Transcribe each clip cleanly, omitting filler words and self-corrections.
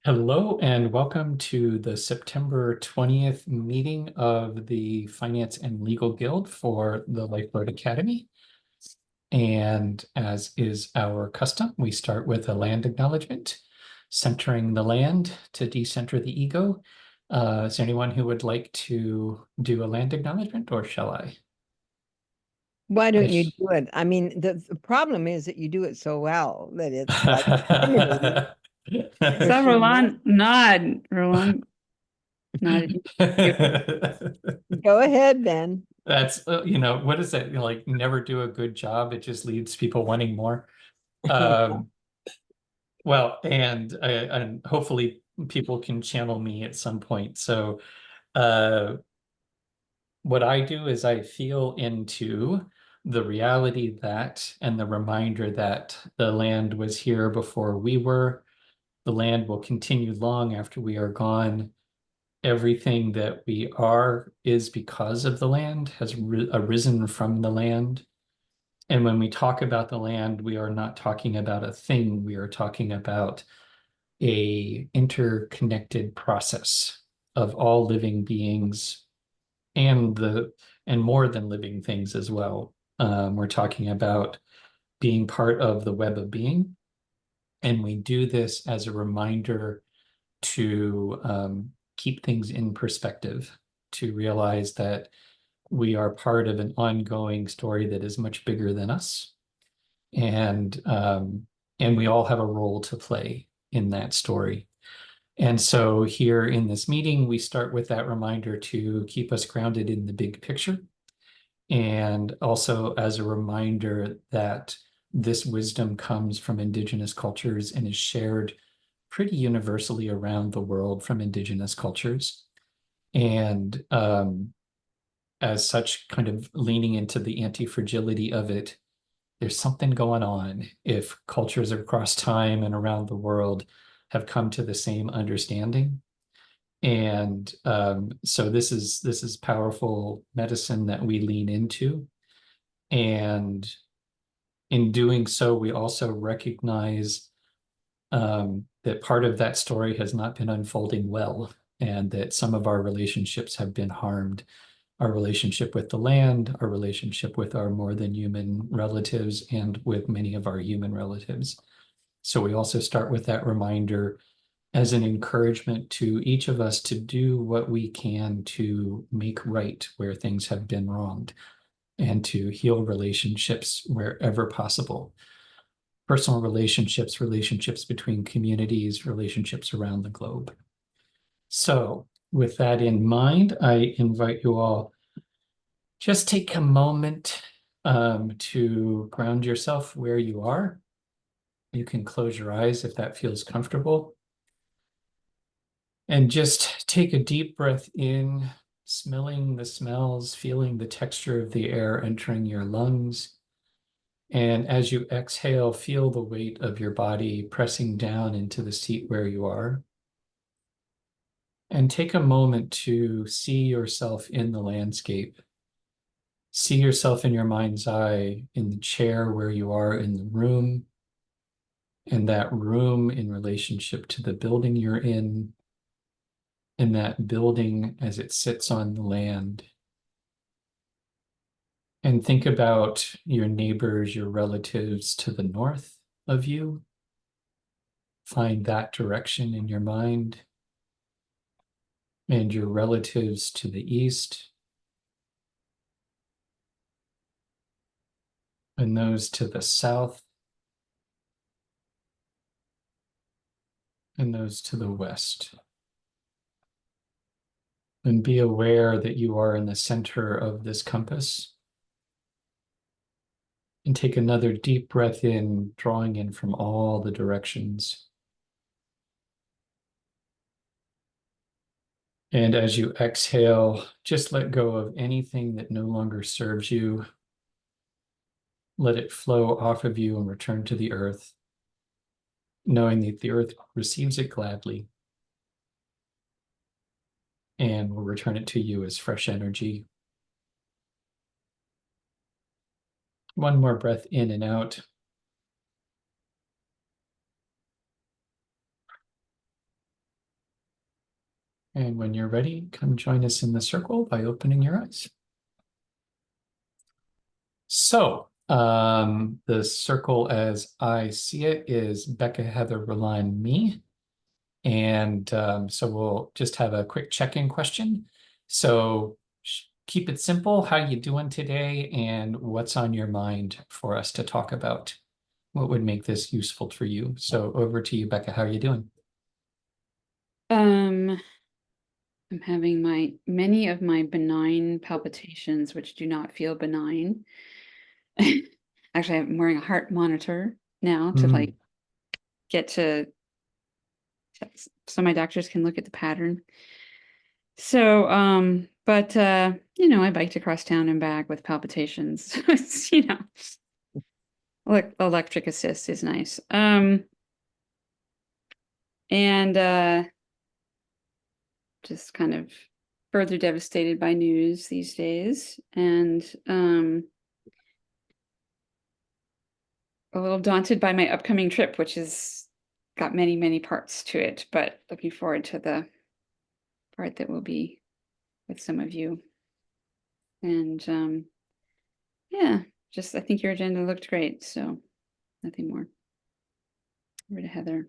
Hello and welcome to the September 20th meeting of the Finance and Legal Guild for the Lifeboat Academy. And as is our custom, we start with a land acknowledgement, centering the land to decenter the ego. Is there anyone who would like to do a land acknowledgement, or shall I? Why I don't you sh- do it? I mean, the problem is that you do it so well that it's like intimidating. So Roland nodded. Go ahead, Ben. That's, what is that? Like, never do a good job. It just leaves people wanting more. Um, well, and hopefully people can channel me at some point. So, uh, what I do is I feel into the reality that, and the reminder that the land was here before we were. The land will continue long after we are gone. Everything that we are is because of the land, has arisen from the land. And when we talk about the land, we are not talking about a thing. We are talking about a interconnected process of all living beings and more than living things as well. We're talking about being part of the web of being. And we do this as a reminder to keep things in perspective, to realize that we are part of an ongoing story that is much bigger than us, and we all have a role to play in that story. And so here in this meeting, we start with that reminder to keep us grounded in the big picture, and also as a reminder that this wisdom comes from indigenous cultures and is shared pretty universally around the world from indigenous cultures. And as such, kind of leaning into the anti-fragility of it, there's something going on if cultures across time and around the world have come to the same understanding. And so this is powerful medicine that we lean into. And in doing so, we also recognize that part of that story has not been unfolding well, and that some of our relationships have been harmed. Our relationship with the land, our relationship with our more than human relatives, and with many of our human relatives. So we also start with that reminder as an encouragement to each of us to do what we can to make right where things have been wronged, and to heal relationships wherever possible. Personal relationships, relationships between communities, relationships around the globe. So with that in mind, I invite you all, just take a moment to ground yourself where you are. You can close your eyes if that feels comfortable. And just take a deep breath in, smelling the smells, feeling the texture of the air entering your lungs. And as you exhale, feel the weight of your body pressing down into the seat where you are. And take a moment to see yourself in the landscape. See yourself in your mind's eye in the chair where you are in the room, and that room in relationship to the building you're in, and that building as it sits on the land. And think about your neighbors, your relatives to the north of you. Find that direction in your mind. And your relatives to the east, and those to the south, and those to the west. And be aware that you are in the center of this compass. And take another deep breath in, drawing in from all the directions. And as you exhale, just let go of anything that no longer serves you. Let it flow off of you and return to the earth, knowing that the earth receives it gladly and will return it to you as fresh energy. One more breath in and out. And when you're ready, come join us in the circle by opening your eyes. So, the circle as I see it is Becca, Heather, Roland, me. And so we'll just have a quick check-in question. So keep it simple. How you doing today? And what's on your mind for us to talk about? What would make this useful for you? So over to you, Becca. How are you doing? I'm having many of my benign palpitations, which do not feel benign. Actually, I'm wearing a heart monitor now to like get to so my doctors can look at the pattern. So, but you know, I biked across town and back with palpitations. It's, you know, electric assist is nice. And just kind of further devastated by news these days, and a little daunted by my upcoming trip, which has got many, many parts to it, but looking forward to the part that will be with some of you. And yeah, just I think your agenda looked great, so nothing more. Over to Heather.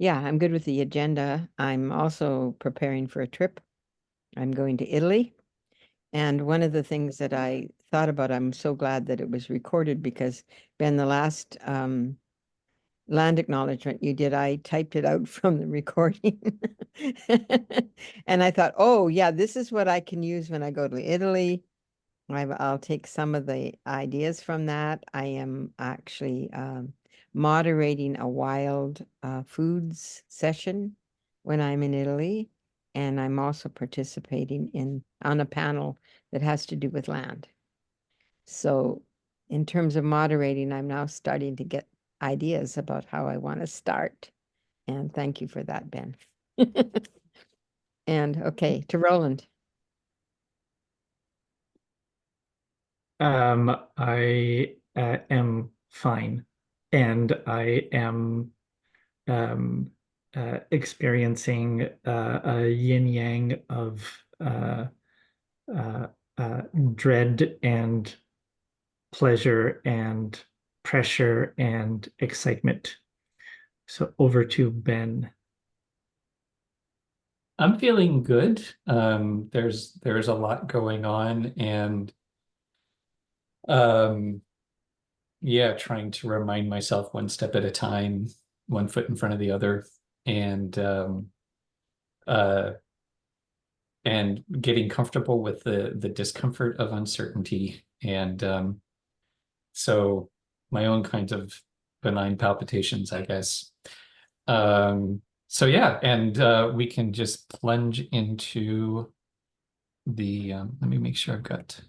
Yeah, I'm good with the agenda. I'm also preparing for a trip. I'm going to Italy. And one of the things that I thought about, I'm so glad that it was recorded because, Ben, the last land acknowledgement you did, I typed it out from the recording. And I thought, oh, yeah, this is what I can use when I go to Italy. I'll take some of the ideas from that. I am actually moderating a wild foods session when I'm in Italy. And I'm also participating on a panel that has to do with land. So in terms of moderating, I'm now starting to get ideas about how I want to start. And thank you for that, Ben. And okay, to Roland. I am fine, and I am experiencing a yin yang of uh, dread and pleasure and pressure and excitement. So over to Ben. I'm feeling good. There's a lot going on, and yeah, trying to remind myself one step at a time, one foot in front of the other, and uh, and getting comfortable with the discomfort of uncertainty, and so my own kinds of benign palpitations, I guess. So yeah, and we can just plunge into the let me make sure I've got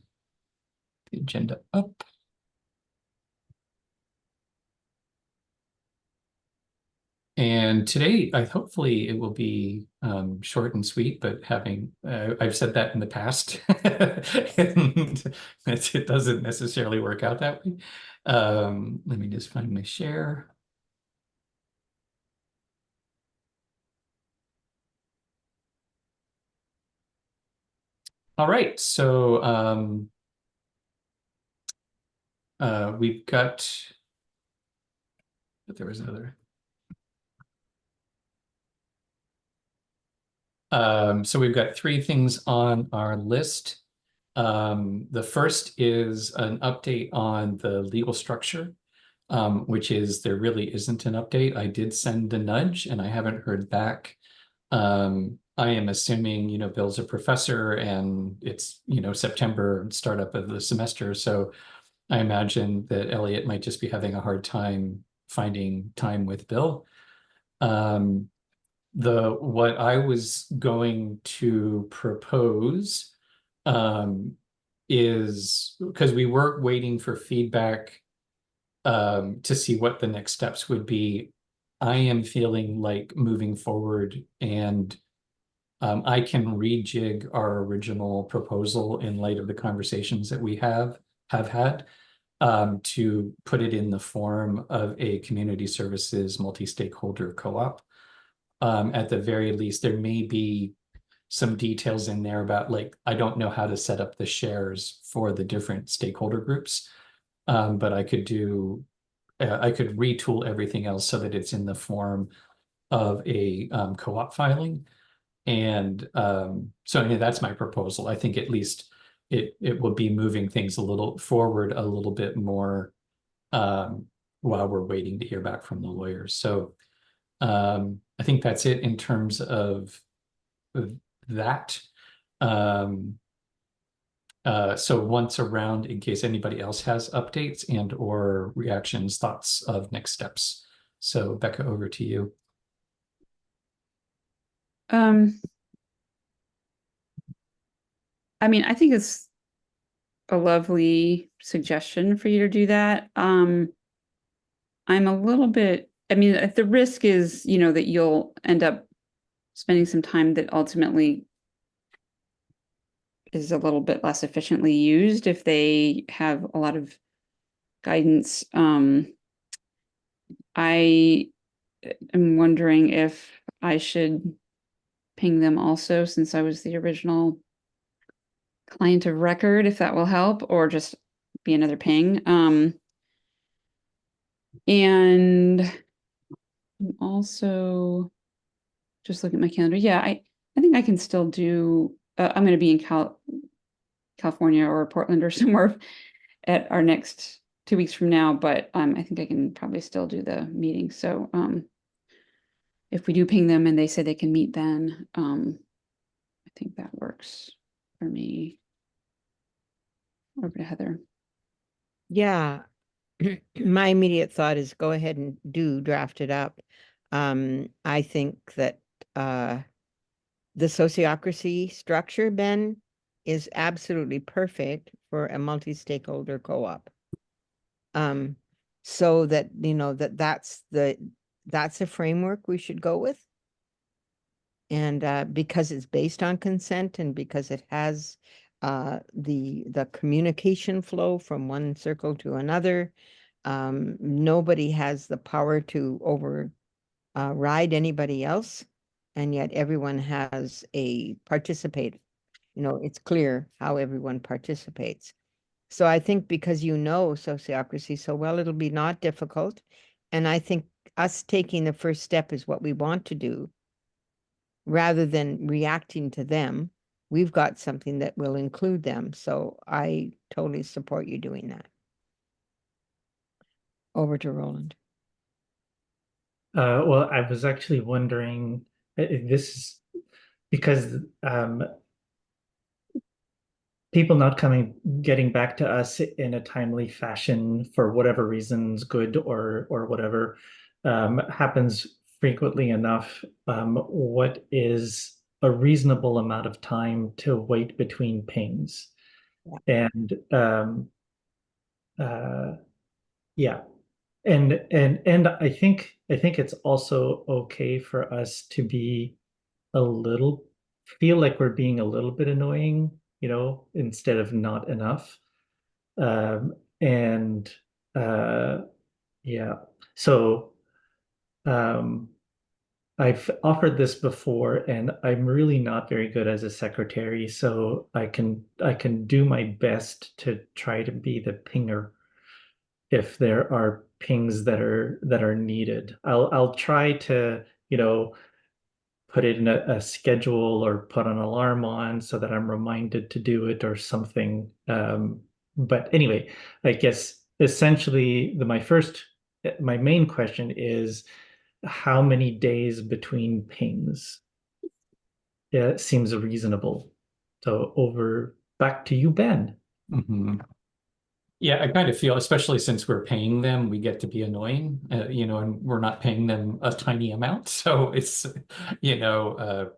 the agenda up. And today, hopefully it will be short and sweet, but I've said that in the past, and it doesn't necessarily work out that way. Let me just find my share. All right, so we've got, but there was another. So we've got three things on our list. The first is an update on the legal structure, which is there really isn't an update. I did send a nudge and I haven't heard back. I am assuming, Bill's a professor and it's, September startup of the semester. So I imagine that Elliot might just be having a hard time finding time with Bill. What I was going to propose is because we were waiting for feedback to see what the next steps would be. I am feeling like moving forward, and I can rejig our original proposal in light of the conversations that we have had to put it in the form of a community services multi-stakeholder co-op. at the very least, there may be some details in there about like, I don't know how to set up the shares for the different stakeholder groups. But I could I could retool everything else so that it's in the form of a co-op filing. And so anyway, that's my proposal. I think at least it will be moving things a little forward a little bit more while we're waiting to hear back from the lawyers. So I think that's it in terms of that. So once around, in case anybody else has updates and or reactions, thoughts of next steps. So Becca, over to you. I mean, I think it's a lovely suggestion for you to do that. I'm a little bit, I mean, if the risk is, you know, that you'll end up spending some time that ultimately is a little bit less efficiently used if they have a lot of guidance. I am wondering if I should ping them also, since I was the original client of record, if that will help, or just be another ping. And I'm also just looking at my calendar. Yeah, I think I can still do, I'm going to be in California or Portland or somewhere at our next 2 weeks from now, but I think I can probably still do the meeting. So if we do ping them and they say they can meet then, I think that works for me. Over to Heather. Yeah. My immediate thought is go ahead and do draft it up. I think that the sociocracy structure, Ben, is absolutely perfect for a multi-stakeholder co-op. So that, you know, that's a framework we should go with. And because it's based on consent and because it has the communication flow from one circle to another, nobody has the power to override anybody else, and yet everyone has a participate. You know, it's clear how everyone participates. So I think because you know sociocracy so well, it'll be not difficult. And I think us taking the first step is what we want to do. Rather than reacting to them, we've got something that will include them. So I totally support you doing that. Over to Roland. Well, I was actually wondering if this is because people not getting back to us in a timely fashion for whatever reasons, good or whatever, happens frequently enough. What is a reasonable amount of time to wait between pings? Yeah. And yeah. And I think it's also okay for us to be a little feel like we're being a little bit annoying, you know, instead of not enough. And yeah. So I've offered this before and I'm really not very good as a secretary, so I can do my best to try to be the pinger if there are pings that are needed. I'll try to, you know, put it in a schedule or put an alarm on so that I'm reminded to do it or something. But anyway, I guess essentially my main question is how many days between pings seems reasonable. So back to you, Ben. Mm-hmm. Yeah, I kind of feel, especially since we're paying them, we get to be annoying, you know, and we're not paying them a tiny amount. So it's, you know,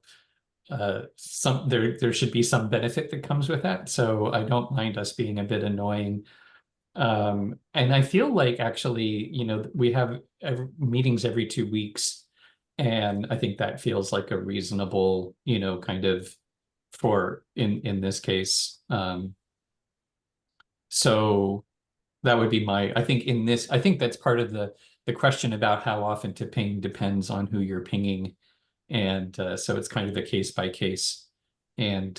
there should be some benefit that comes with that. So I don't mind us being a bit annoying. And I feel like actually, you know, we have meetings every 2 weeks, and I think that feels like a reasonable, you know, kind of for in this case. So that would be I think I think that's part of the question about how often to ping depends on who you're pinging. And so it's kind of a case by case. And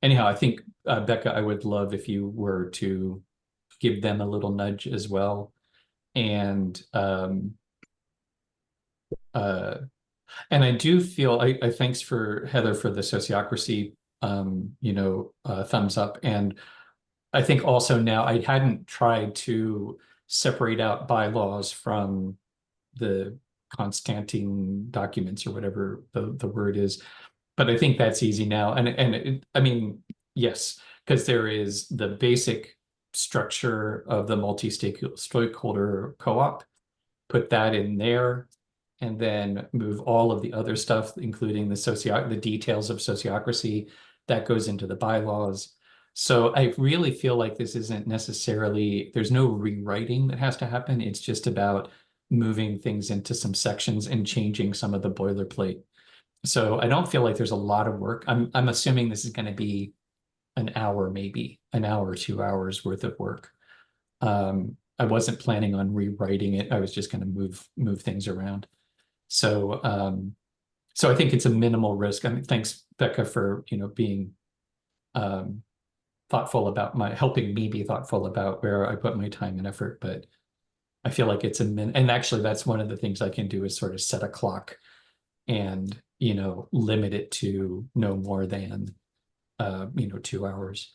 anyhow, I think, Becca, I would love if you were to give them a little nudge as well. And I do feel, I thanks for Heather for the sociocracy, thumbs up. And I think also now I hadn't tried to separate out bylaws from the Constantine documents or whatever the word is. But I think that's easy now. I mean, yes, because there is the basic structure of the multi-stakeholder co-op, put that in there, and then move all of the other stuff, including the details of sociocracy, that goes into the bylaws. So I really feel like this isn't necessarily, there's no rewriting that has to happen. It's just about moving things into some sections and changing some of the boilerplate. So I don't feel like there's a lot of work. I'm assuming this is going to be an hour, maybe an hour or 2 hours worth of work. I wasn't planning on rewriting it. I was just going to move things around. So I think it's a minimal risk. I mean, thanks, Becca, for being thoughtful about helping me be thoughtful about where I put my time and effort. But I feel like it's and actually that's one of the things I can do is sort of set a clock and limit it to no more than 2 hours.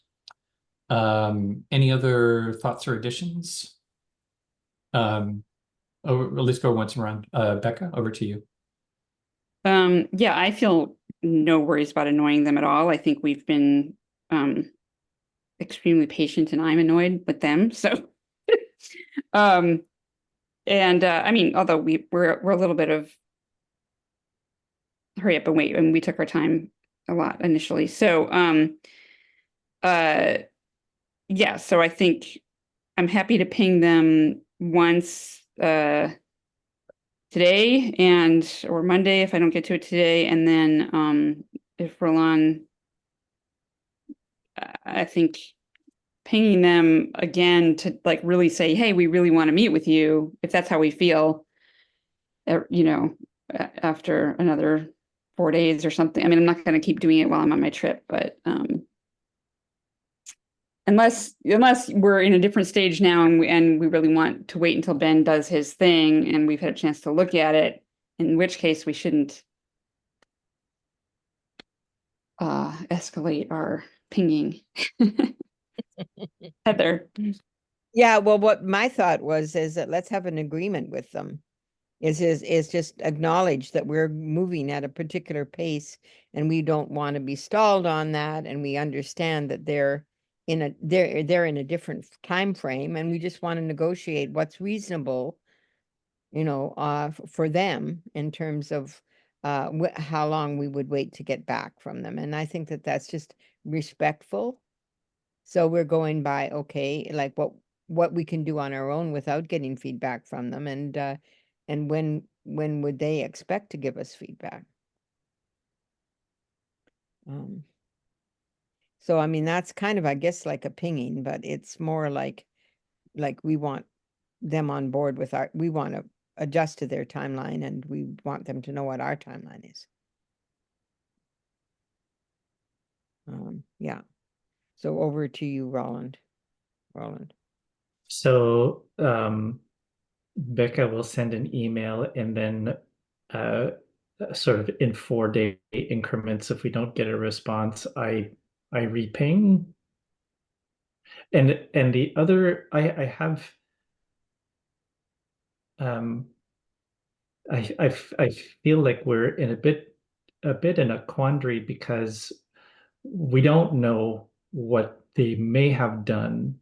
Any other thoughts or additions? Let's go once around. Becca, over to you. Yeah, I feel no worries about annoying them at all. I think we've been extremely patient, and I'm annoyed with them. So, I mean, although we're a little bit of hurry up and wait, and we took our time a lot initially. So, yeah. So I think I'm happy to ping them once today or Monday if I don't get to it today, and then if Roland, I think pinging them again to like really say, hey, we really want to meet with you, if that's how we feel, after another 4 days or something. I mean, I'm not going to keep doing it while I'm on my trip, but unless we're in a different stage now and we really want to wait until Ben does his thing and we've had a chance to look at it, in which case we shouldn't escalate our pinging. Heather. Yeah, well, what my thought was is that let's have an agreement with them. Is just acknowledge that we're moving at a particular pace and we don't want to be stalled on that, and we understand that they're in a different time frame, and we just want to negotiate what's reasonable, for them in terms of how long we would wait to get back from them. And I think that that's just respectful. So we're going by, okay, like what we can do on our own without getting feedback from them, and when would they expect to give us feedback? So I mean, that's kind of, I guess, like a pinging, but it's more like we want them on board with we want to adjust to their timeline, and we want them to know what our timeline is. Yeah. So over to you, Roland. So Becca will send an email, and then sort of in 4-day increments, if we don't get a response, I reping. And the other, I have I feel like we're in a bit in a quandary because we don't know what they may have done.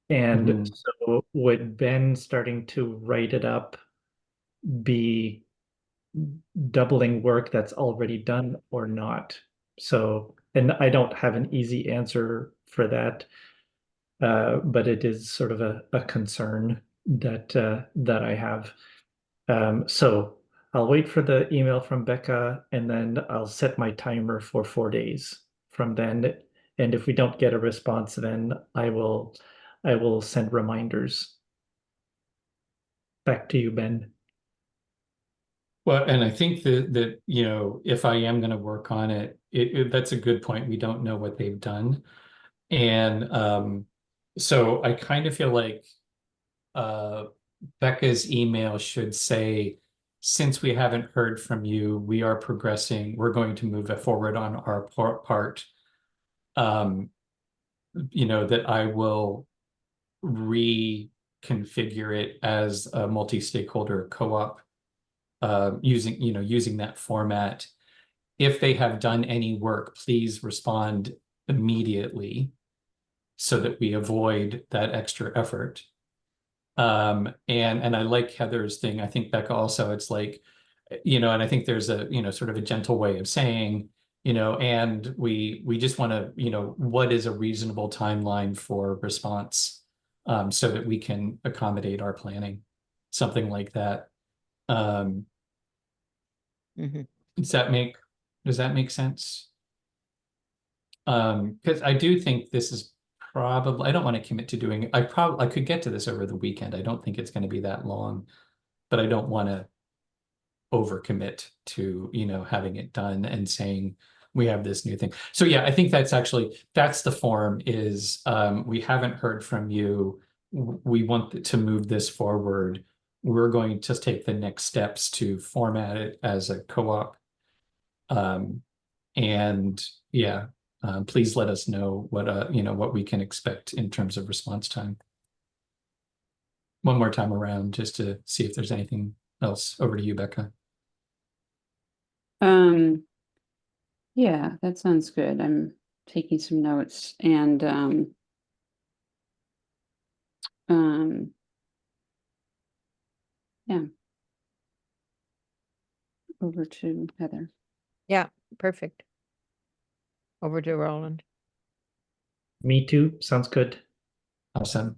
And so would Ben starting to write it up be doubling work that's already done or not? So, and I don't have an easy answer for that, but it is sort of a concern that I have. So I'll wait for the email from Becca, and then I'll set my timer for 4 days from then. And if we don't get a response, then I will send reminders. Back to you, Ben. Well, and I think that, you know, if I am going to work on it, that's a good point. We don't know what they've done. And so I kind of feel like uh, Becca's email should say, since we haven't heard from you, we are progressing. We're going to move it forward on our part. Um, you know, that I will reconfigure it as a multi-stakeholder co-op, using that format. If they have done any work, please respond immediately so that we avoid that extra effort. And I like Heather's thing. I think Becca also, it's like, and I think there's a, sort of a gentle way of saying, and we just want to, what is a reasonable timeline for response, so that we can accommodate our planning, something like that. Um, Mhm. does that make sense? Because I do think this is probably, I don't want to commit to doing it. I could get to this over the weekend. I don't think it's going to be that long, but I don't want to overcommit to, having it done and saying we have this new thing. So yeah, I think that's the form is, we haven't heard from you. We want to move this forward. We're going to take the next steps to format it as a co-op. And yeah, please let us know what we can expect in terms of response time. One more time around just to see if there's anything else. Over to you, Becca. Yeah, that sounds good. I'm taking some notes and yeah. Over to Heather. Yeah, perfect. Over to Roland. Me too. Sounds good. Awesome.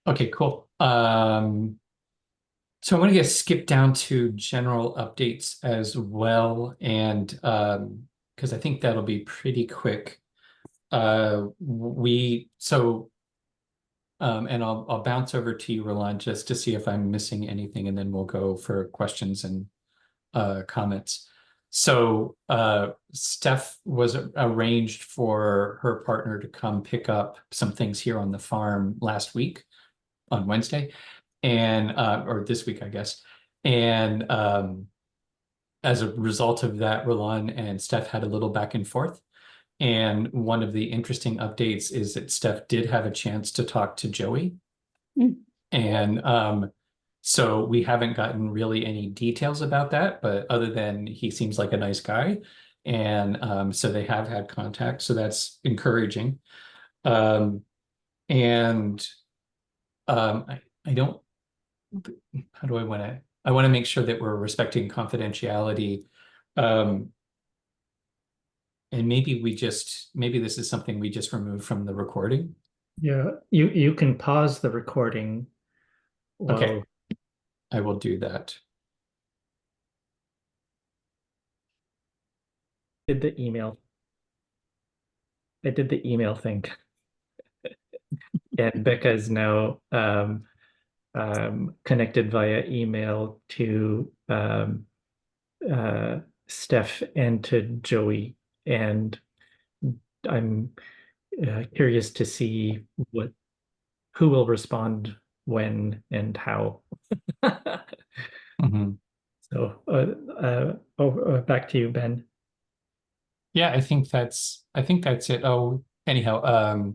Okay, cool. So I'm going to skip down to general updates as well, and because I think that'll be pretty quick. And I'll bounce over to you, Roland, just to see if I'm missing anything, and then we'll go for questions and comments. So Steph was arranged for her partner to come pick up some things here on the farm last week on Wednesday, and or this week, I guess. And as a result of that, Roland and Steph had a little back and forth. And one of the interesting updates is that Steph did have a chance to talk to Joey. Mm. And so we haven't gotten really any details about that, but other than he seems like a nice guy. And so they have had contact. So that's encouraging. And I don't, how do I want to make sure that we're respecting confidentiality. And maybe this is something we just remove from the recording. Yeah, you can pause the recording while Okay, I will do that. did the email. I did the email thing. And Becca is now connected via email to Steph and to Joey. And I'm curious to see who will respond when and how. Mhm. So back to you, Ben. Yeah, I think that's it. Oh, anyhow,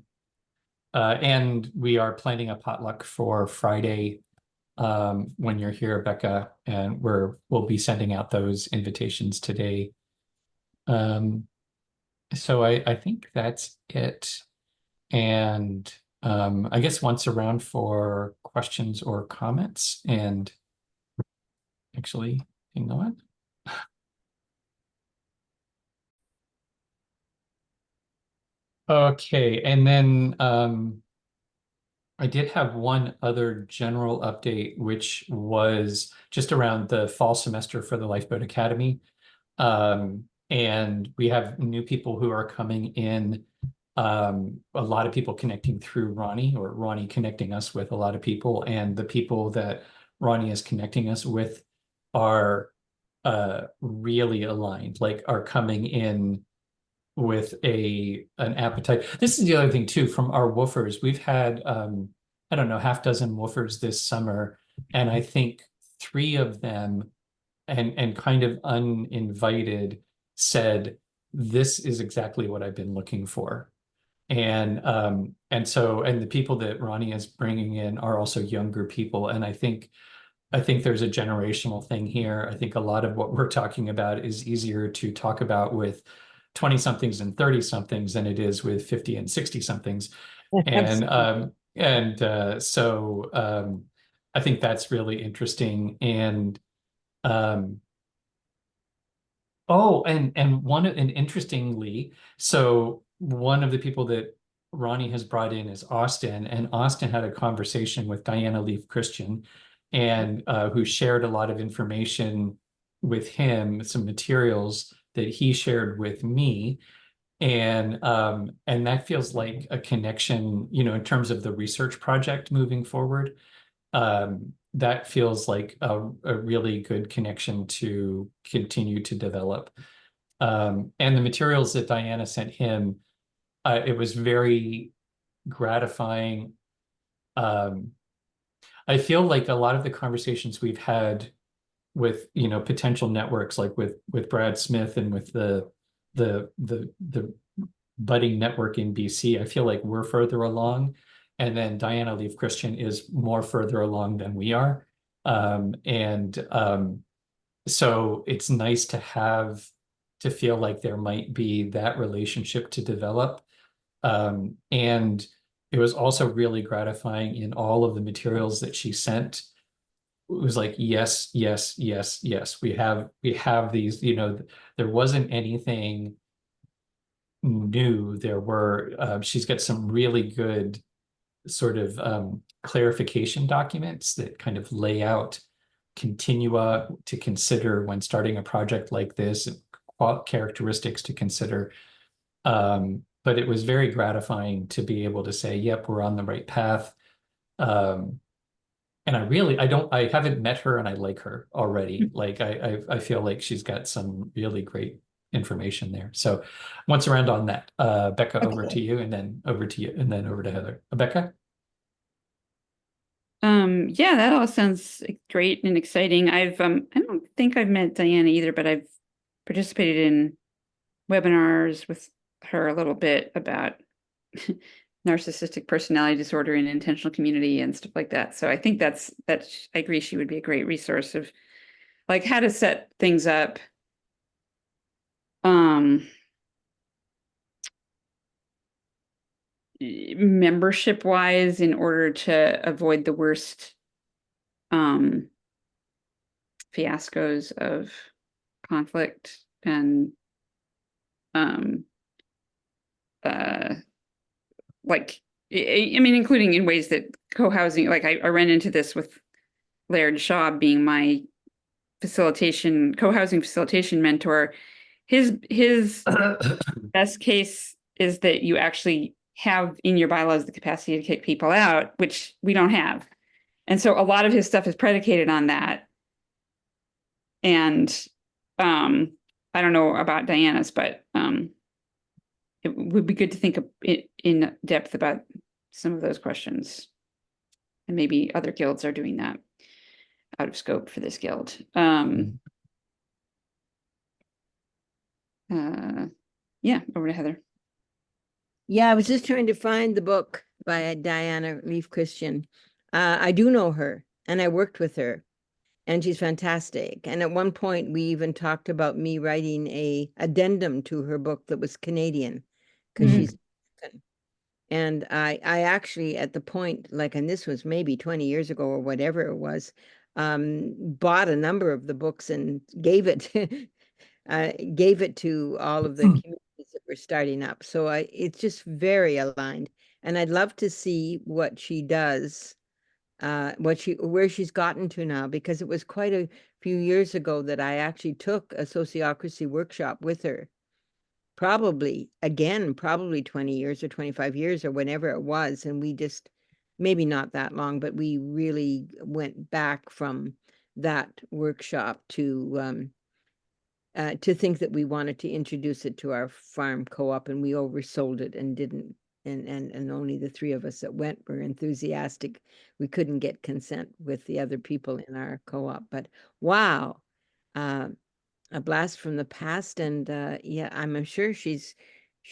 and we are planning a potluck for Friday, when you're here, Becca, and we'll be sending out those invitations today. So I think that's it. And I guess once around for questions or comments, and actually, hang on. Okay, and then I did have one other general update, which was just around the fall semester for the Lifeboat Academy. And we have new people who are coming in. A lot of people connecting through Ronnie, or Ronnie connecting us with a lot of people, and the people that Ronnie is connecting us with are really aligned, like are coming in with an appetite. This is the other thing too, from our woofers. We've had I don't know, half dozen woofers this summer, and I think 3 of them and kind of uninvited said, this is exactly what I've been looking for. And so the people that Ronnie is bringing in are also younger people, and I think there's a generational thing here. I think a lot of what we're talking about is easier to talk about with 20 somethings and 30 somethings than it is with 50 and 60 somethings. So I think that's really interesting. And and interestingly, so one of the people that Ronnie has brought in is Austin, and Austin had a conversation with Diana Leaf Christian, and who shared a lot of information with him, some materials that he shared with me. And that feels like a connection, you know, in terms of the research project moving forward. That feels like a really good connection to continue to develop. And the materials that Diana sent him, it was very gratifying. I feel like a lot of the conversations we've had with, you know, potential networks, like with Brad Smith and with the budding network in BC, I feel like we're further along. And then Diana Leaf Christian is more further along than we are. So it's nice to feel like there might be that relationship to develop. And it was also really gratifying in all of the materials that she sent. It was like, yes, yes, yes, yes. We have these, you know, there wasn't anything new. She's got some really good sort of clarification documents that kind of lay out continua to consider when starting a project like this, and characteristics to consider. But it was very gratifying to be able to say, yep, we're on the right path. And I haven't met her, and I like her already. Like I feel like she's got some really great information there. So once around on that, Becca, over to you, and then over to you, and then over to Heather. Becca? Yeah, that all sounds great and exciting. I don't think I've met Diana either, but I've participated in webinars with her a little bit about narcissistic personality disorder and intentional community and stuff like that. So I think that's I agree she would be a great resource of like how to set things up. Membership wise, in order to avoid the worst fiascos of conflict and like I mean, including in ways that co-housing, like I ran into this with Laird Shaw being my co-housing facilitation mentor. His best case is that you actually have in your bylaws the capacity to kick people out, which we don't have. And so a lot of his stuff is predicated on that. And I don't know about Diana's, but it would be good to think in depth about some of those questions. And maybe other guilds are doing that out of scope for this guild. Yeah, over to Heather. Yeah, I was just trying to find the book by Diana Leaf Christian. I do know her, and I worked with her, and she's fantastic. And at one point, we even talked about me writing a addendum to her book that was Canadian, because she's American. And I actually, at the point, like, and this was maybe 20 years ago or whatever it was, bought a number of the books and gave it to all of the communities that were starting up. So it's just very aligned. And I'd love to see what she does, where she's gotten to now, because it was quite a few years ago that I actually took a sociocracy workshop with her. Probably 20 years or 25 years or whenever it was. And we just maybe not that long, but we really went back from that workshop to think that we wanted to introduce it to our farm co-op, and we oversold it and didn't. And only the three of us that went were enthusiastic. We couldn't get consent with the other people in our co-op, but wow, a blast from the past. And yeah, I'm sure she's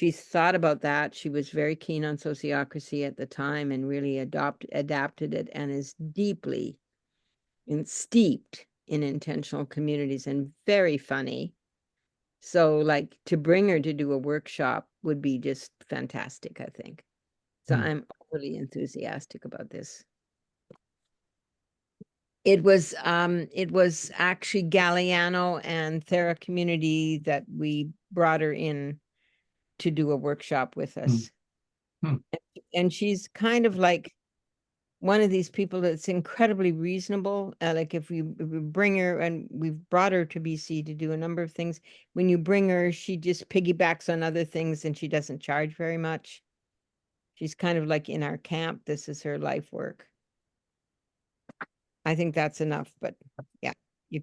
thought about that. She was very keen on sociocracy at the time and really adapted it, and is deeply steeped in intentional communities and very funny. So like to bring her to do a workshop would be just fantastic, I think. So I'm really enthusiastic about this. It was actually Galliano and Thera Community that we brought her in to do a workshop with us. And she's kind of like one of these people that's incredibly reasonable. Like if we bring her, and we've brought her to BC to do a number of things, when you bring her, she just piggybacks on other things and she doesn't charge very much. She's kind of like in our camp. This is her life work. I think that's enough, but yeah, you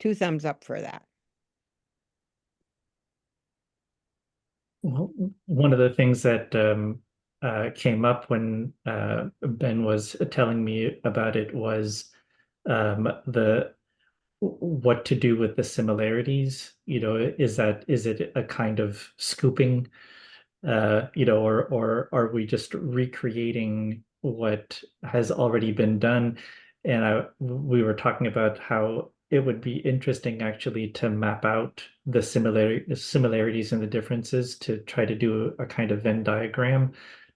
2 thumbs up for that. Well, one of the things that came up when Ben was telling me about it was the what to do with the similarities. You know, is it a kind of scooping, you know, or are we just recreating what has already been done? And we were talking about how it would be interesting actually to map out the similarities and the differences, to try to do a kind of Venn diagram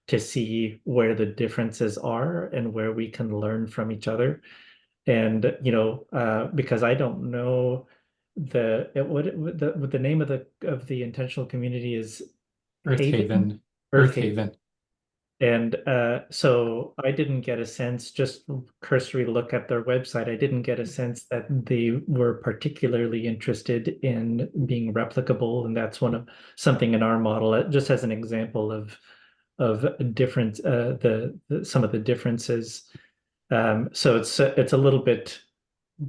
to see where the differences are and where we can learn from each other. And you know, because I don't know what the name of the intentional community is. Earth Haven. Earth Haven. And so I didn't get a sense, just cursory look at their website, I didn't get a sense that they were particularly interested in being replicable. And that's something in our model, just as an example of different some of the differences. So it's a little bit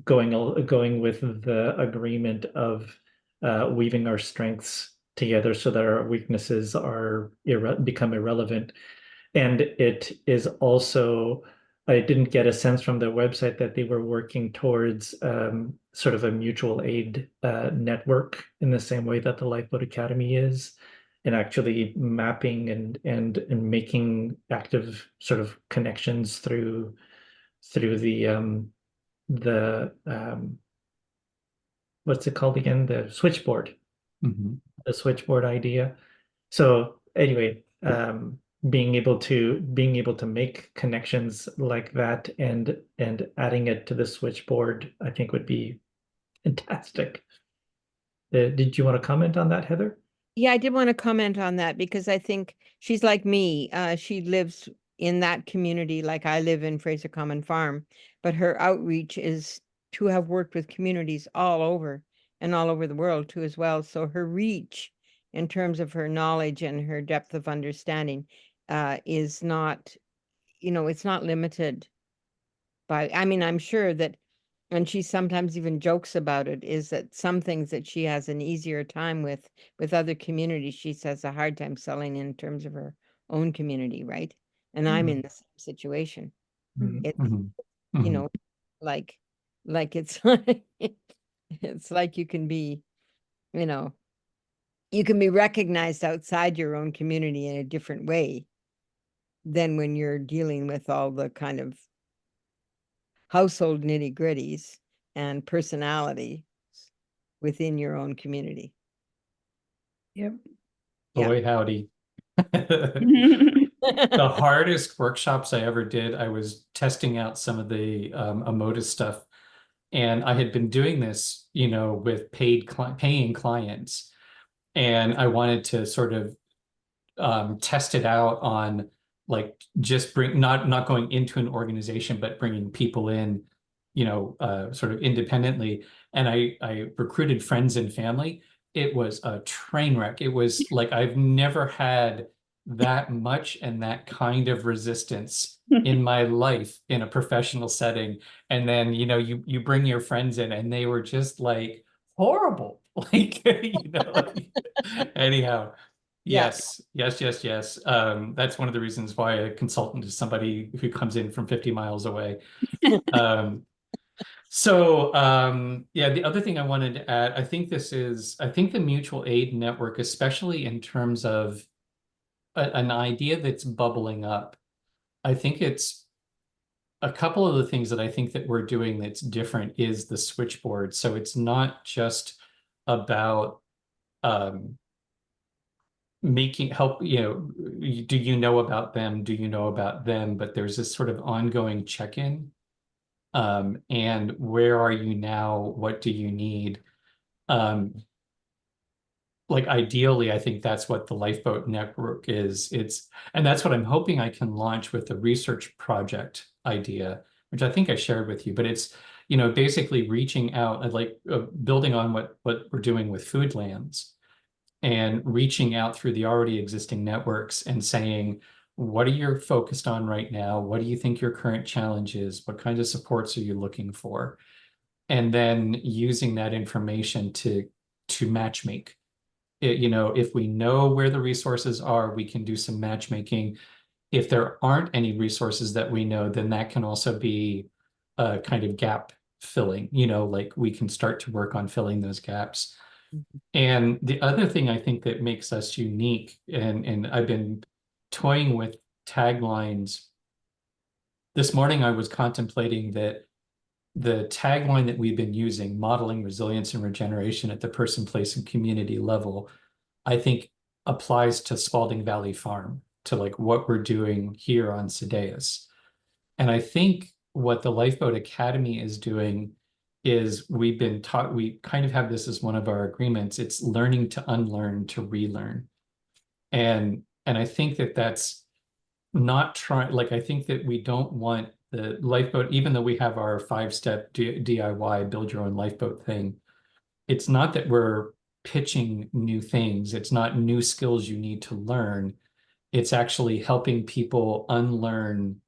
going with the agreement of weaving our strengths together so that our weaknesses become irrelevant. And it is also, I didn't get a sense from their website that they were working towards sort of a mutual aid network in the same way that the Lifeboat Academy is, and actually mapping and making active sort of connections through the what's it called again? The switchboard. The switchboard idea. So anyway, being able to make connections like that and adding it to the switchboard, I think would be fantastic. Did you want to comment on that, Heather? Yeah, I did want to comment on that because I think she's like me. She lives in that community like I live in Fraser Common Farm, but her outreach is to have worked with communities all over and all over the world too as well. So her reach in terms of her knowledge and her depth of understanding is not, it's not limited by, I mean, I'm sure that, and she sometimes even jokes about it, is that some things that she has an easier time with other communities, she says a hard time selling in terms of her own community, right? And I'm in the same situation. It's, like it's like it's like you can be, you can be recognized outside your own community in a different way than when you're dealing with all the kind of household nitty-gritties and personality within your own community. Yep. Boy, howdy. The hardest workshops I ever did, I was testing out some of the Emotus stuff. And I had been doing this, with paying clients. And I wanted to sort of test it out on like just not going into an organization, but bringing people in, sort of independently. And I recruited friends and family. It was a train wreck. It was like I've never had that much and that kind of resistance in my life in a professional setting. And then, you bring your friends in and they were just like horrible. Like, anyhow. Yeah. Yes. That's one of the reasons why a consultant is somebody who comes in from 50 miles away. Yeah, the other thing I wanted to add, I think the mutual aid network, especially in terms of an idea that's bubbling up, I think it's a couple of the things that I think that we're doing that's different is the switchboard. So it's not just about making help, do you know about them? Do you know about them? But there's this sort of ongoing check-in. And where are you now? What do you need? Like ideally, I think that's what the Lifeboat Network is. And that's what I'm hoping I can launch with the research project idea, which I think I shared with you. But it's, basically reaching out and building on what we're doing with Foodlands and reaching out through the already existing networks and saying, what are you focused on right now? What do you think your current challenge is? What kinds of supports are you looking for? And then using that information to matchmake. If we know where the resources are, we can do some matchmaking. If there aren't any resources that we know, then that can also be a kind of gap filling, like we can start to work on filling those gaps. And the other thing I think that makes us unique, and I've been toying with taglines. This morning I was contemplating that the tagline that we've been using, modeling resilience and regeneration at the person, place, and community level, I think applies to Spalding Valley Farm, to like what we're doing here on Sedaeus. And I think what the Lifeboat Academy is doing is we kind of have this as one of our agreements. It's learning to unlearn to relearn. And I think that that's not trying, like, I think that we don't want the lifeboat, even though we have our 5-step DIY build your own lifeboat thing, it's not that we're pitching new things. It's not new skills you need to learn. It's actually helping people unlearn,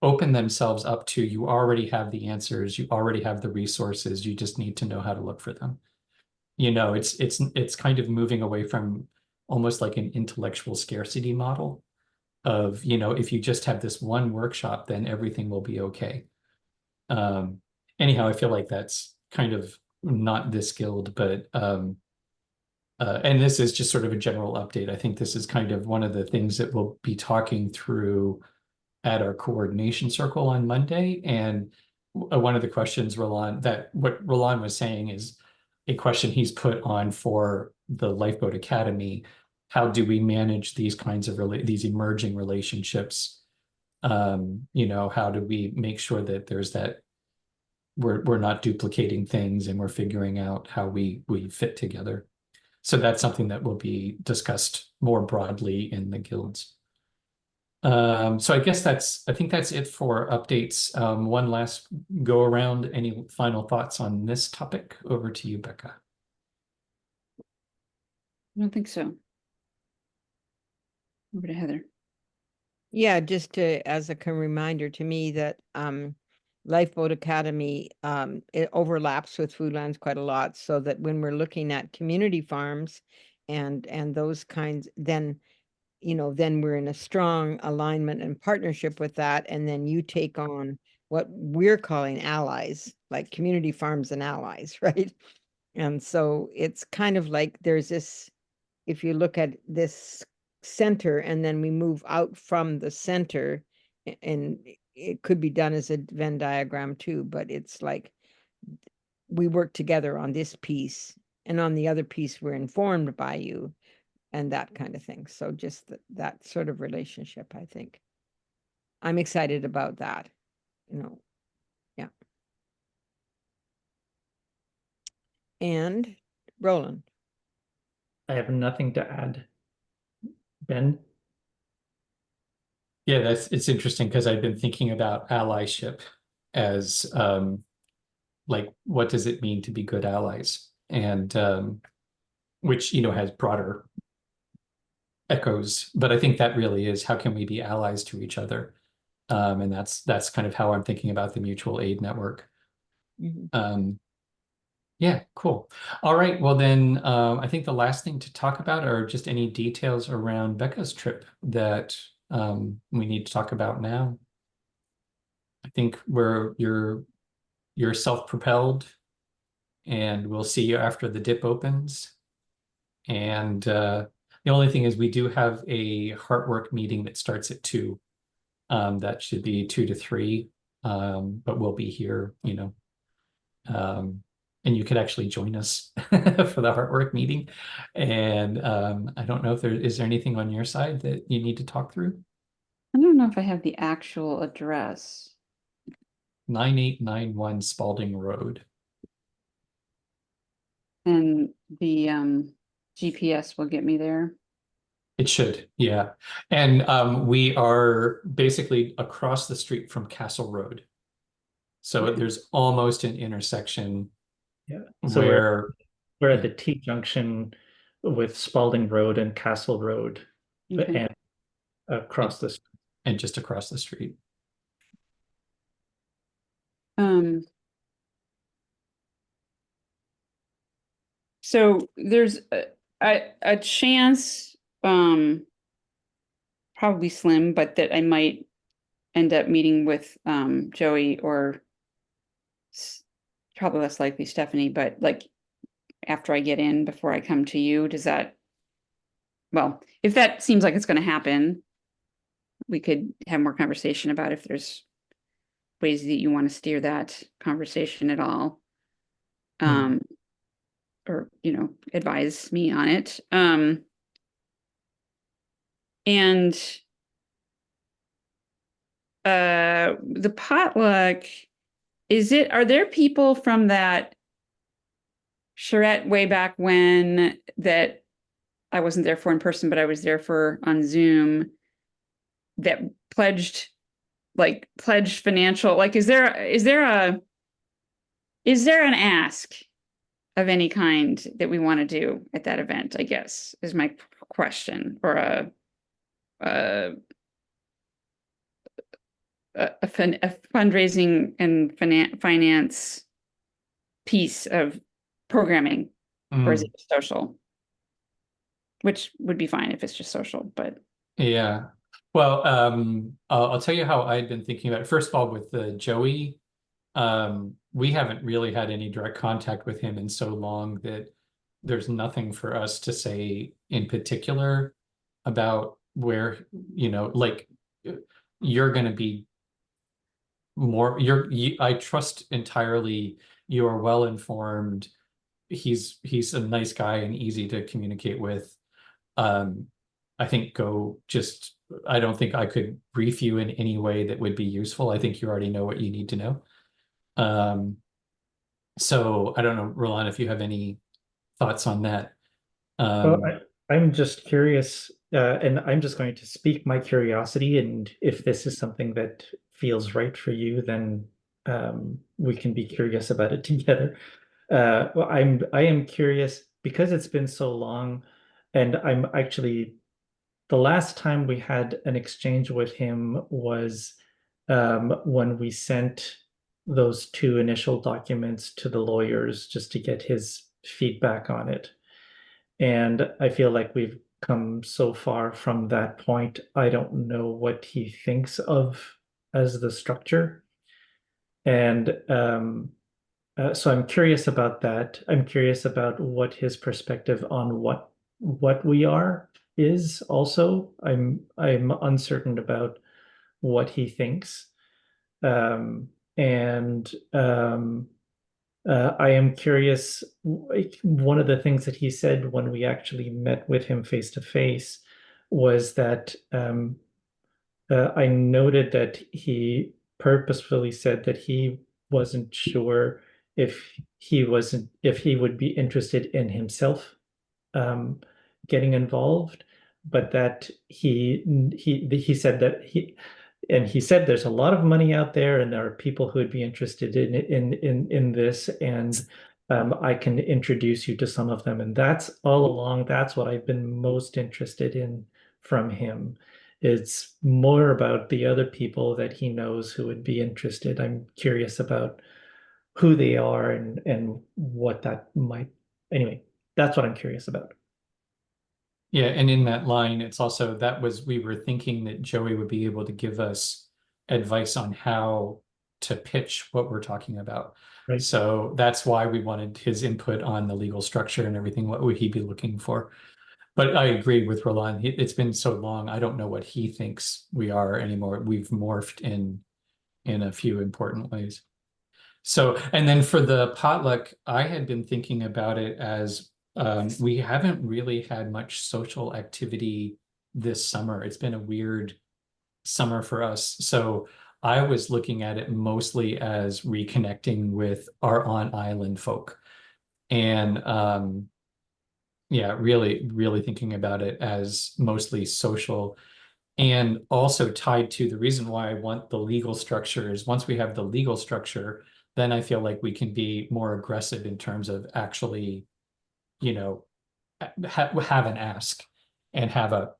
open themselves up to, you already have the answers, you already have the resources, you just need to know how to look for them. It's kind of moving away from almost like an intellectual scarcity model of, if you just have this one workshop, then everything will be okay. Anyhow, I feel like that's kind of not this skilled, but and this is just sort of a general update. I think this is kind of one of the things that we'll be talking through at our coordination circle on Monday. And one of the questions what Roland was saying is a question he's put on for the Lifeboat Academy. How do we manage these kinds of these emerging relationships? How do we make sure that there's that we're not duplicating things and we're figuring out how we fit together. So that's something that will be discussed more broadly in the guilds. So I think that's it for updates. One last go around. Any final thoughts on this topic? Over to you, Becca. I don't think so. Over to Heather. Yeah, just as a reminder to me that Lifeboat Academy, it overlaps with Foodlands quite a lot, so that when we're looking at community farms and those kinds, then then we're in a strong alignment and partnership with that. And then you take on what we're calling allies, like community farms and allies, right? And so it's kind of like there's this, if you look at this center and then we move out from the center, and it could be done as a Venn diagram too, but it's like we work together on this piece, and on the other piece we're informed by you, and that kind of thing. So just that sort of relationship, I think. I'm excited about that, yeah. And Roland. I have nothing to add. Ben? Yeah, it's interesting because I've been thinking about allyship as like, what does it mean to be good allies? And which, has broader echoes, but I think that really is how can we be allies to each other? And that's kind of how I'm thinking about the mutual aid network. Mhm. Yeah, cool. All right, well then, I think the last thing to talk about are just any details around Becca's trip that we need to talk about now. I think you're self-propelled, and we'll see you after the dip opens. And the only thing is we do have a Heartwork meeting that starts at 2. That should be 2 to 3. But we'll be here, you know. And you could actually join us for the Heartwork meeting. And I don't know if is there anything on your side that you need to talk through? I don't know if I have the actual address. 9891 Spalding Road. And the GPS will get me there. It should, yeah. And we are basically across the street from Castle Road. So Okay. there's almost an intersection Yeah. So where we're at the T junction with Spalding Road and Castle Road, Okay. and across the street. and just across the street. So there's a chance, probably slim, but that I might end up meeting with Joey, or probably less likely Stephanie, but like after I get in before I come to you. Does that, well, if that seems like it's going to happen, we could have more conversation about if there's ways that you want to steer that conversation at all. Or, you know, advise me on it. And the potluck, are there people from that charrette way back when that I wasn't there for in person, but I was there for on Zoom, that pledged financial, like, is there an ask of any kind that we want to do at that event, I guess, is my question, or a fundraising and finance piece of programming, or is it social? Which would be fine if it's just social, but Yeah. Well, I'll tell you how I'd been thinking about it. First of all, with the Joey, we haven't really had any direct contact with him in so long that there's nothing for us to say in particular about where, you know, like you're going to be more, I trust entirely you are well informed. He's a nice guy and easy to communicate with. I think I don't think I could brief you in any way that would be useful. I think you already know what you need to know. So I don't know, Roland, if you have any thoughts on that. Well, I'm just curious, and I'm just going to speak my curiosity, and if this is something that feels right for you, then we can be curious about it together. Well, I am curious because it's been so long, and I'm actually the last time we had an exchange with him was when we sent those 2 initial documents to the lawyers just to get his feedback on it. And I feel like we've come so far from that point. I don't know what he thinks of as the structure. And so I'm curious about that. I'm curious about what his perspective on what we are is also. I'm uncertain about what he thinks. And I am curious, one of the things that he said when we actually met with him face to face was that I noted that he purposefully said that he wasn't sure if he would be interested in himself getting involved, but that he said that he said there's a lot of money out there, and there are people who would be interested in this, and I can introduce you to some of them. And that's all along, that's what I've been most interested in from him. It's more about the other people that he knows who would be interested. I'm curious about who they are and what that might. Anyway, that's what I'm curious about. Yeah, and in that line, it's also we were thinking that Joey would be able to give us advice on how to pitch what we're talking about. Right. So that's why we wanted his input on the legal structure and everything. What would he be looking for? But I agree with Roland. It's been so long. I don't know what he thinks we are anymore. We've morphed in a few important ways. So, and then for the potluck, I had been thinking about it as we haven't really had much social activity this summer. It's been a weird summer for us. So I was looking at it mostly as reconnecting with our on-island folk. And yeah, really, really thinking about it as mostly social. And also tied to the reason why I want the legal structure is once we have the legal structure, then I feel like we can be more aggressive in terms of actually, you know, have an ask and have a,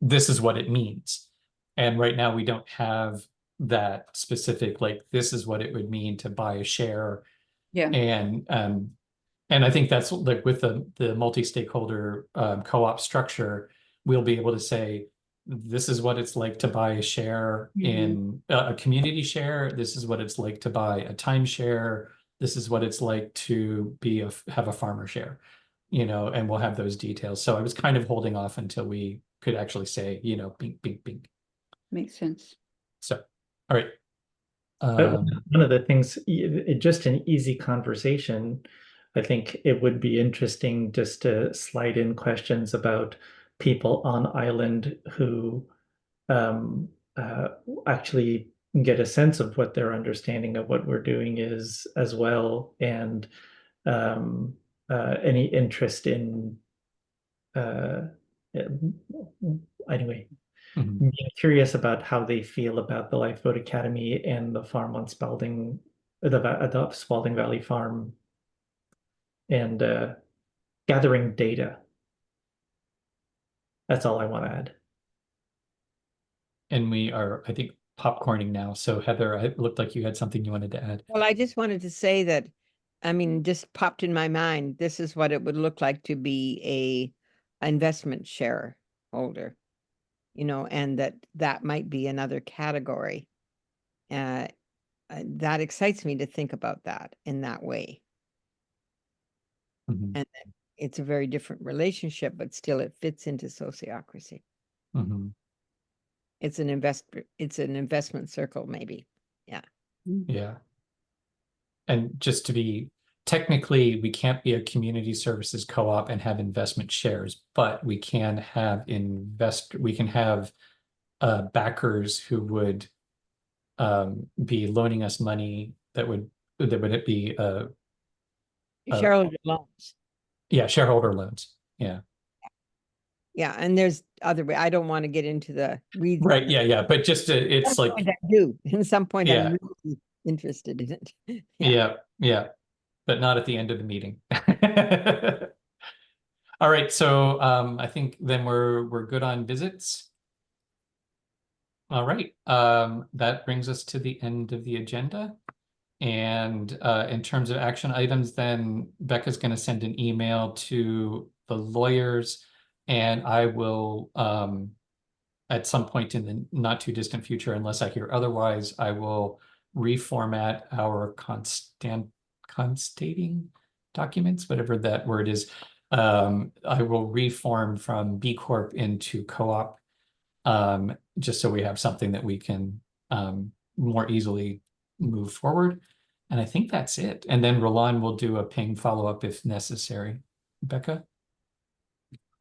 this is what it means. And right now we don't have that specific, like, this is what it would mean to buy a share. Yeah. And I think that's like with the multi-stakeholder co-op structure, we'll be able to say, this is what it's like to buy a share in a community share. This is what it's like to buy a timeshare. This is what it's like to have a farmer share, and we'll have those details. So I was kind of holding off until we could actually say, bink, bink, bink. Makes sense. So, all right. One of the things, just an easy conversation, I think it would be interesting just to slide in questions about people on island who actually get a sense of what their understanding of what we're doing is as well, and any interest in anyway, being curious about how they feel about the Lifeboat Academy and the farm on Spalding, the Spalding Valley Farm, and gathering data. That's all I want to add. And we are, I think, popcorning now. So Heather, it looked like you had something you wanted to add. Well, I just wanted to say that, I mean, just popped in my mind, this is what it would look like to be a investment shareholder, and that might be another category. That excites me to think about that in that way. And it's a very different relationship, but still it fits into sociocracy. It's an investment circle, maybe. Yeah. Yeah. And just to be technically, we can't be a community services co-op and have investment shares, but we can have backers who would be loaning us money that would be Shareholder loans. Yeah, shareholder loans. Yeah. Yeah, and there's other way. I don't want to get into the weeds. Right. Yeah. But just it's like I do. At some point, Yeah. I'm really interested in it. Yeah. But not at the end of the meeting. All right. So I think then we're good on visits. All right. That brings us to the end of the agenda. And in terms of action items, then Becca's going to send an email to the lawyers, and I will, at some point in the not too distant future, unless I hear otherwise, I will reformat our constating documents, whatever that word is. I will reform from B Corp into co-op, just so we have something that we can more easily move forward. And I think that's it. And then Roland will do a ping follow-up if necessary. Becca?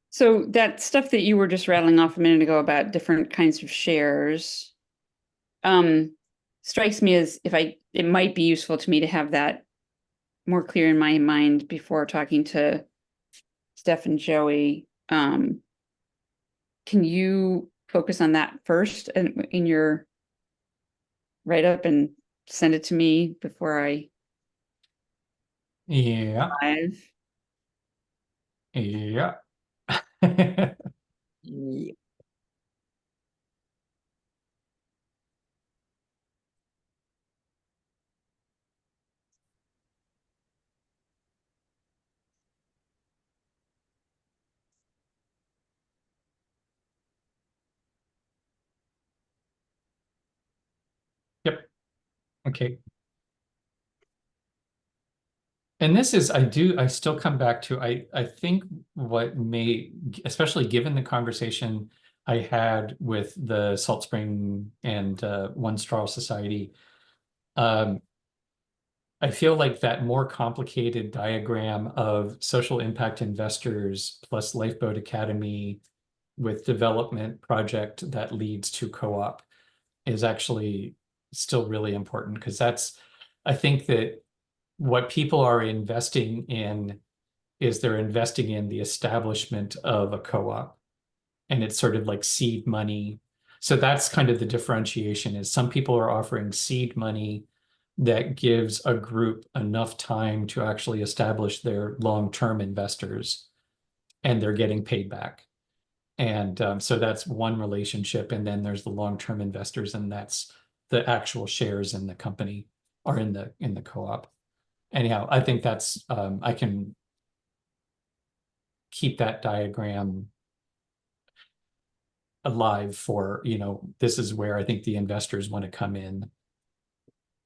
So that stuff that you were just rattling off a minute ago about different kinds of shares, strikes me as it might be useful to me to have that more clear in my mind before talking to Steph and Joey. Can you focus on that first in your write-up and send it to me before I Yeah. live? Yeah. Yeah. Okay. And this is, I still come back to, I think what may, especially given the conversation I had with the Salt Spring and One Straw Society, I feel like that more complicated diagram of social impact investors plus Lifeboat Academy with development project that leads to co-op is actually still really important, because I think that what people are investing in is they're investing in the establishment of a co-op, and it's sort of like seed money. So that's kind of the differentiation, is some people are offering seed money that gives a group enough time to actually establish their long-term investors, and they're getting paid back. And so that's one relationship. And then there's the long-term investors, and that's the actual shares in the company or in the co-op. Anyhow, I think that's I can keep that diagram alive for, this is where I think the investors want to come in,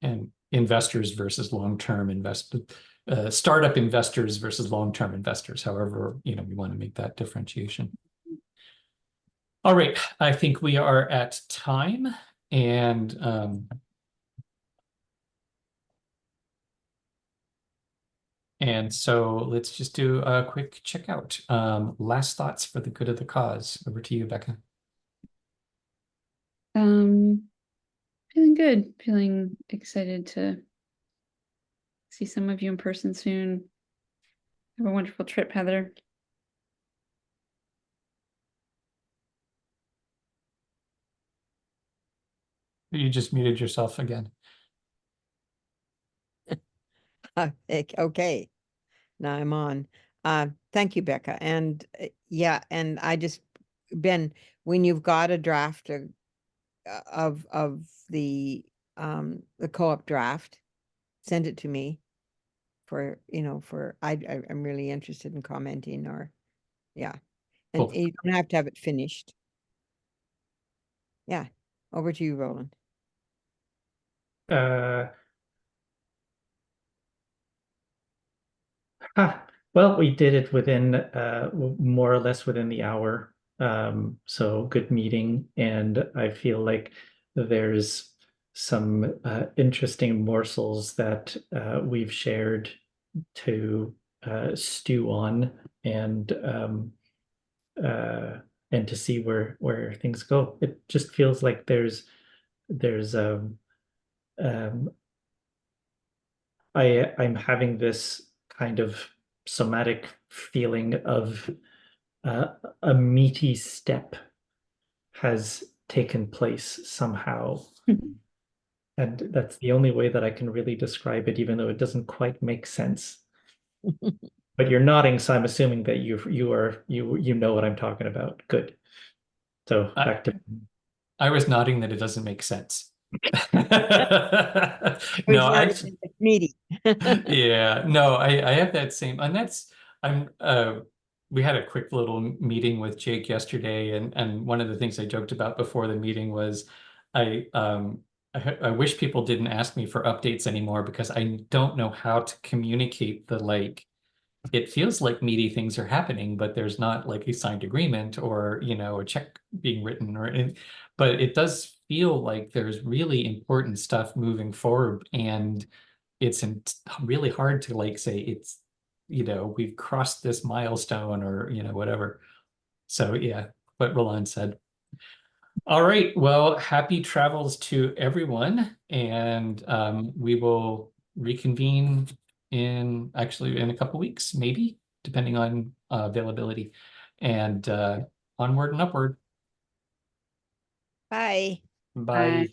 and investors versus long-term startup investors versus long-term investors, however, we want to make that differentiation. All right, I think we are at time, and so let's just do a quick checkout. Last thoughts for the good of the cause. Over to you, Becca. Feeling good, feeling excited to see some of you in person soon. Have a wonderful trip, Heather. You just muted yourself again. Okay, now I'm on. Thank you, Becca. And yeah, and Ben, when you've got a draft of the co-op draft, send it to me for, I'm really interested in commenting, or yeah. And Cool. you don't have to have it finished. Yeah. Over to you, Roland. Well, we did it within more or less within the hour. So good meeting, and I feel like there's some interesting morsels that we've shared to stew on, and to see where things go. It just feels like there's I'm having this kind of somatic feeling of a meaty step has taken place somehow. And that's the only way that I can really describe it, even though it doesn't quite make sense. But you're nodding, so I'm assuming that you know what I'm talking about. Good. So back to I was nodding that it doesn't make sense. No, I meaty. yeah, no, I have that same, and we had a quick little meeting with Jake yesterday, and one of the things I joked about before the meeting was I wish people didn't ask me for updates anymore, because I don't know how to communicate it feels like meaty things are happening, but there's not like a signed agreement or, a check being written, but it does feel like there's really important stuff moving forward, and it's really hard to say we've crossed this milestone, or, whatever. So yeah, what Roland said. All right, well, happy travels to everyone, and we will reconvene in a couple weeks, maybe, depending on availability, and onward and upward. Bye. Bye.